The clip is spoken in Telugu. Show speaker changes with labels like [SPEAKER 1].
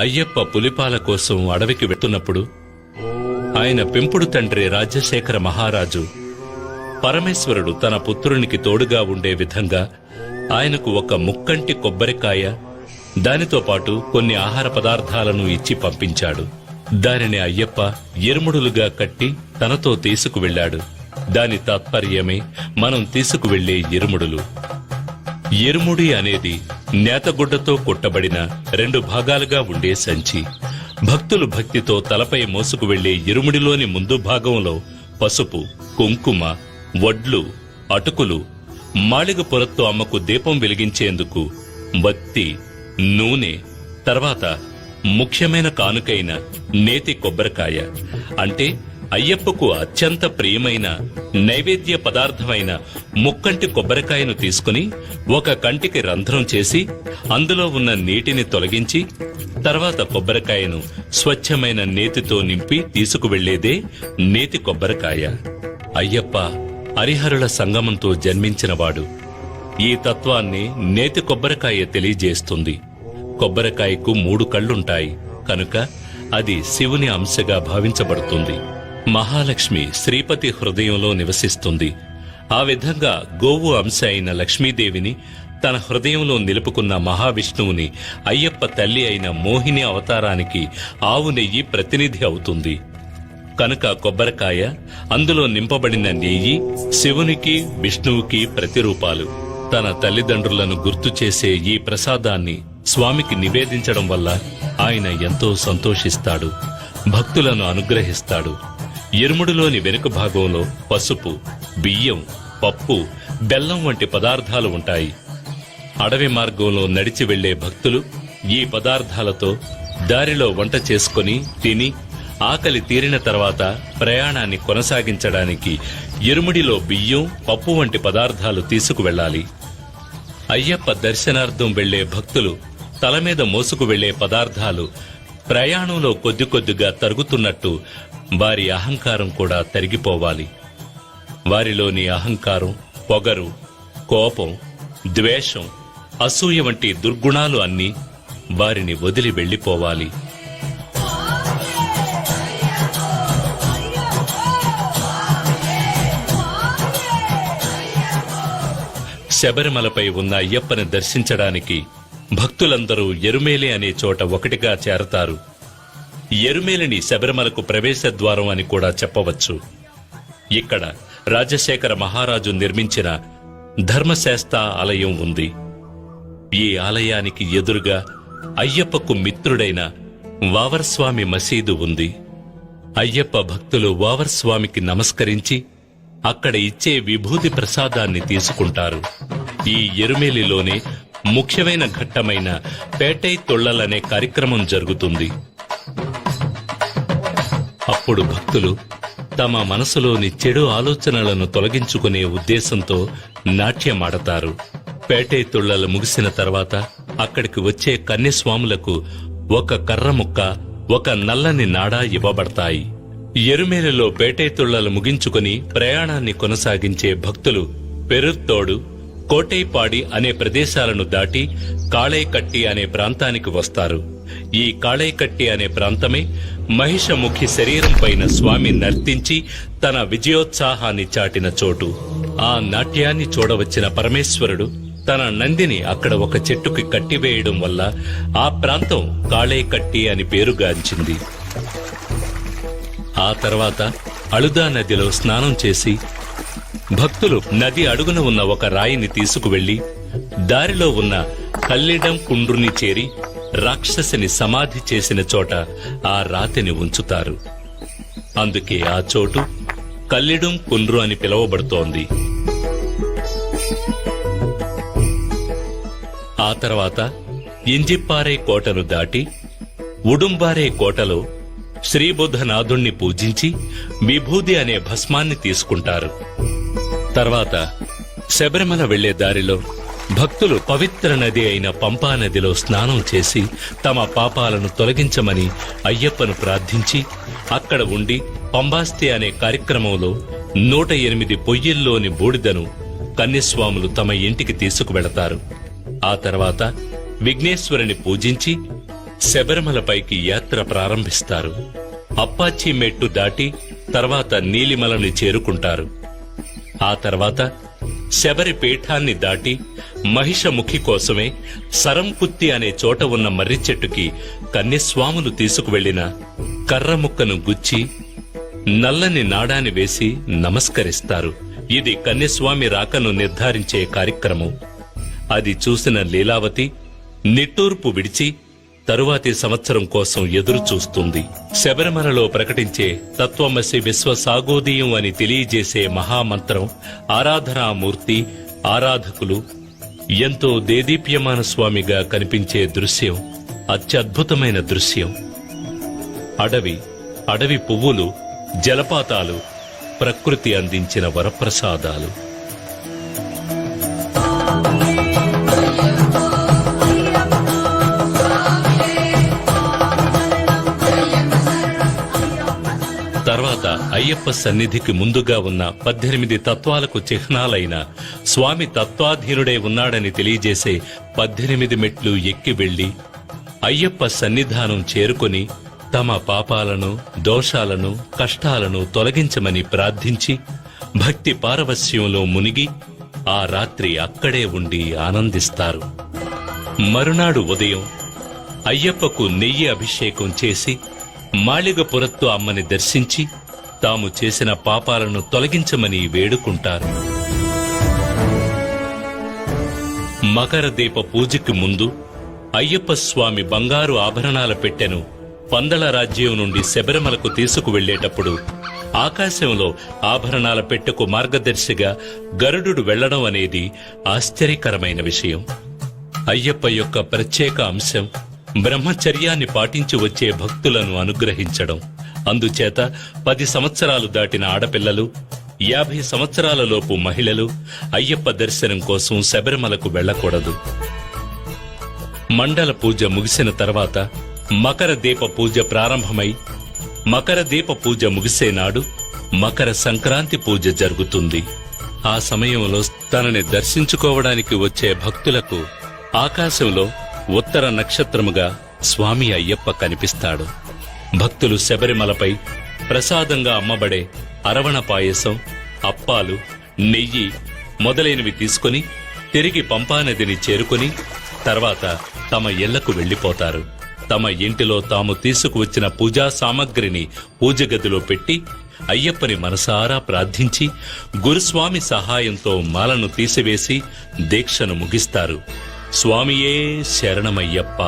[SPEAKER 1] అయ్యప్ప పులిపాల కోసం అడవికి వెళ్తున్నప్పుడు ఆయన పెంపుడు తండ్రి రాజశేఖర మహారాజు పరమేశ్వరుడు తన పుత్రునికి తోడుగా ఉండే విధంగా ఆయనకు ఒక ముక్కంటి కొబ్బరికాయ, దానితో పాటు కొన్ని ఆహార పదార్థాలను ఇచ్చి పంపించాడు. దానిని అయ్యప్ప ఇరుముడులుగా కట్టి తనతో తీసుకువెళ్లాడు. దాని తాత్పర్యమే మనం తీసుకువెళ్లే ఇరుముడులు. ఇరుముడి అనేది నేతగుడ్డతో కుట్టబడిన 2 భాగాలుగా ఉండే సంచి. భక్తులు భక్తితో తలపై మోసుకు వెళ్లే ఇరుముడిలోని ముందు భాగంలో పసుపు, కుంకుమ, వడ్లు, అటుకులు, మాళిగ పొరతో అమ్మకు దీపం వెలిగించేందుకు బత్తి, నూనె, తర్వాత ముఖ్యమైన కానుకైన నేతి కొబ్బరికాయ, అంటే అయ్యప్పకు అత్యంత ప్రియమైన నైవేద్య పదార్థమైన ముక్కంటి కొబ్బరికాయను తీసుకుని ఒక కంటికి రంధ్రం చేసి అందులో ఉన్న నీటిని తొలగించి తర్వాత కొబ్బరికాయను స్వచ్ఛమైన నేతితో నింపి తీసుకువెళ్లేదే నేతి కొబ్బరికాయ. అయ్యప్ప హరిహరుల సంగమంతో జన్మించినవాడు. ఈ తత్వాన్ని నేతి కొబ్బరికాయ తెలియజేస్తుంది. కొబ్బరికాయకు 3 కళ్లుంటాయి కనుక అది శివుని అంశగా భావించబడుతుంది. మహాలక్ష్మి శ్రీపతి హృదయంలో నివసిస్తుంది. ఆ విధంగా గోవు అంశ అయిన లక్ష్మీదేవిని తన హృదయంలో నిలుపుకున్న మహావిష్ణువుని అయ్యప్ప తల్లి అయిన మోహిని అవతారానికి ఆవు నెయ్యి ప్రతినిధి అవుతుంది. కనుక కొబ్బరికాయ, అందులో నింపబడిన నెయ్యి శివునికి విష్ణువుకి ప్రతిరూపాలు. తన తల్లిదండ్రులను గుర్తు చేసే ఈ ప్రసాదాన్ని స్వామికి నివేదించడం వల్ల ఆయన ఎంతో సంతోషిస్తాడు, భక్తులను అనుగ్రహిస్తాడు. ఇరుముడిలోని వెనుక భాగంలో పసుపు, బియ్యం, పప్పు, బెల్లం వంటి పదార్థాలు ఉంటాయి. అడవి మార్గంలో నడిచి వెళ్లే భక్తులు ఈ పదార్థాలతో దారిలో వంట చేసుకుని తిని ఆకలి తీరిన తర్వాత ప్రయాణాన్ని కొనసాగించడానికి ఇరుముడిలో బియ్యం, పప్పు వంటి పదార్థాలు తీసుకువెళ్లాలి. అయ్యప్ప దర్శనార్థం వెళ్లే భక్తులు తల మీద మోసుకు వెళ్లే పదార్థాలు ప్రయాణంలో కొద్ది కొద్దిగా తరుగుతున్నట్టు వారి అహంకారం కూడా తరిగిపోవాలి. వారిలోని అహంకారం, పొగరు, కోపం, ద్వేషం, అసూయ వంటి దుర్గుణాలు అన్నీ వారిని వదిలి వెళ్లిపోవాలి. శబరిమలపై ఉన్న అయ్యప్పని దర్శించడానికి భక్తులందరూ ఎరుమేలి అనే చోట ఒకటిగా చేరతారు. ఎరుమేలిని శబరిమలకు ప్రవేశ ద్వారం అని కూడా చెప్పవచ్చు. ఇక్కడ రాజశేఖర మహారాజు నిర్మించిన ధర్మశాస్త్ర ఆలయం ఉంది. ఈ ఆలయానికి ఎదురుగా అయ్యప్పకు మిత్రుడైన వావర్స్వామి మసీదు ఉంది. అయ్యప్ప భక్తులు వావర్స్వామికి నమస్కరించి అక్కడ ఇచ్చే విభూతి ప్రసాదాన్ని తీసుకుంటారు. ఈ ఎరుమేలిలోనే ముఖ్యమైన ఘట్టమైన పేటై తొళ్లలనే కార్యక్రమం జరుగుతుంది. అప్పుడు భక్తులు తమ మనసులోని చెడు ఆలోచనలను తొలగించుకునే ఉద్దేశంతో నాట్యమాడతారు. పేటై తొళ్లలు ముగిసిన తర్వాత అక్కడికి వచ్చే కన్యస్వాములకు ఒక కర్ర ముక్క, ఒక నల్లని నాడా ఇవ్వబడతాయి. ఎరుమేలిలో పేటై తొళ్లలు ముగించుకుని ప్రయాణాన్ని కొనసాగించే భక్తులు పెరుత్తోడు, కోటైపాడి అనే ప్రదేశాలను దాటి కాళైకట్టి అనే ప్రాంతానికి వస్తారు. ఈ కాళైకట్టి అనే ప్రాంతమే మహిషముఖి శరీరం పైన స్వామి నర్తించి తన విజయోత్సాహాన్ని చాటిన చోటు. ఆ నాట్యాన్ని చూడవచ్చిన పరమేశ్వరుడు తన నందిని అక్కడ ఒక చెట్టుకి కట్టివేయడం వల్ల ఆ ప్రాంతం కాళైకట్టి అని పేరుగాంచింది. ఆ తర్వాత అళుదా నదిలో స్నానం చేసి భక్తులు నది అడుగున ఉన్న ఒక రాయిని తీసుకువెళ్లి దారిలో ఉన్న కల్లిడం కుండ్రుని చేరి రాక్షసిని సమాధి చేసిన చోట ఆ రాతిని ఉంచుతారు. అందుకే ఆ చోటు కల్లిడం కుండ్రు అని పిలువబడుతోంది. ఆ తర్వాత ఇంజిప్పారే కోటను దాటి ఉడుంబారే కోటలో శ్రీబుద్ధనాథుణ్ణి పూజించి విభూది అనే భస్మాన్ని తీసుకుంటారు. తర్వాత శబరిమల వెళ్లే దారిలో భక్తులు పవిత్ర నది అయిన పంపా నదిలో స్నానం చేసి తమ పాపాలను తొలగించమని అయ్యప్పను ప్రార్థించి అక్కడ ఉండి పంబాస్తి అనే కార్యక్రమంలో 108 పొయ్యిల్లోని బూడిదను కన్యస్వాములు తమ ఇంటికి తీసుకువెళతారు. ఆ తర్వాత విఘ్నేశ్వరుని పూజించి శబరిమలపైకి యాత్ర ప్రారంభిస్తారు. అప్పాచి మెట్టు దాటి తర్వాత నీలిమలని చేరుకుంటారు. ఆ తర్వాత శబరి పీఠాన్ని దాటి మహిషముఖి కోసమే సరంకుత్తి అనే చోట ఉన్న మర్రి చెట్టుకి కన్యస్వాములు తీసుకువెళ్లిన కర్రముక్కను గుచ్చి నల్లని నాడాని వేసి నమస్కరిస్తారు. ఇది కన్యస్వామి రాకను నిర్ధారించే కార్యక్రమం. అది చూసిన లీలావతి నిట్టూర్పు విడిచి తరువాతి సంవత్సరం కోసం ఎదురు చూస్తుంది. శబరిమలలో ప్రకటించే తత్వమసి విశ్వసాగోదీయం అని తెలియజేసే మహామంత్రం, ఆరాధనామూర్తి, ఆరాధకులు ఎంతో దేదీప్యమాన స్వామిగా కనిపించే దృశ్యం అత్యద్భుతమైన దృశ్యం. అడవి పువ్వులు, జలపాతాలు ప్రకృతి అందించిన వరప్రసాదాలు. తర్వాత అయ్యప్ప సన్నిధికి ముందుగా ఉన్న 18 తత్వాలకు చిహ్నాలైన స్వామి తత్వాధీనుడై ఉన్నాడని తెలియజేసే 18 మెట్లు ఎక్కి వెళ్లి అయ్యప్ప సన్నిధానం చేరుకొని తమ పాపాలను, దోషాలను, కష్టాలను తొలగించమని ప్రార్థించి భక్తి పారవస్యంలో మునిగి ఆ రాత్రి అక్కడే ఉండి ఆనందిస్తారు. మరునాడు ఉదయం అయ్యప్పకు నెయ్యి అభిషేకం చేసి మాళిగపురత్తు అమ్మని దర్శించి తాము చేసిన పాపాలను తొలగించమని వేడుకుంటారు. మకర దీప పూజకి ముందు అయ్యప్ప స్వామి బంగారు ఆభరణాల పెట్టెను పందల రాజ్యం నుండి శబరిమలకు తీసుకువెళ్లేటప్పుడు ఆకాశంలో ఆభరణాల పెట్టెకు మార్గదర్శిగా గరుడు వెళ్లడం అనేది ఆశ్చర్యకరమైన విషయం. అయ్యప్ప యొక్క ప్రత్యేక అంశం బ్రహ్మచర్యాన్ని పాటించి వచ్చే భక్తులను అనుగ్రహించడం. అందుచేత 10 సంవత్సరాలు దాటిన ఆడపిల్లలు, 50 సంవత్సరాలలోపు మహిళలు అయ్యప్ప దర్శనం కోసం శబరిమలకు వెళ్లకూడదు. మండల పూజ ముగిసిన తర్వాత మకర దీప పూజ ప్రారంభమై మకర దీప పూజ ముగిసే నాడు మకర సంక్రాంతి పూజ జరుగుతుంది. ఆ సమయంలో తనని దర్శించుకోవడానికి వచ్చే భక్తులకు ఆకాశంలో ఉత్తర నక్షత్రముగా స్వామి అయ్యప్ప కనిపిస్తాడు. భక్తులు శబరిమలపై ప్రసాదంగా అమ్మబడే అరవణ పాయసం, అప్పాలు, నెయ్యి మొదలైనవి తీసుకుని తిరిగి పంపానదిని చేరుకుని తర్వాత తమ ఇళ్లకు వెళ్లిపోతారు. తమ ఇంటిలో తాము తీసుకువచ్చిన పూజా సామగ్రిని పూజగదిలో పెట్టి అయ్యప్పని మనసారా ప్రార్థించి గురుస్వామి సహాయంతో మాలను తీసివేసి దీక్షను ముగిస్తారు. స్వామియే శరణమయ్యప్ప.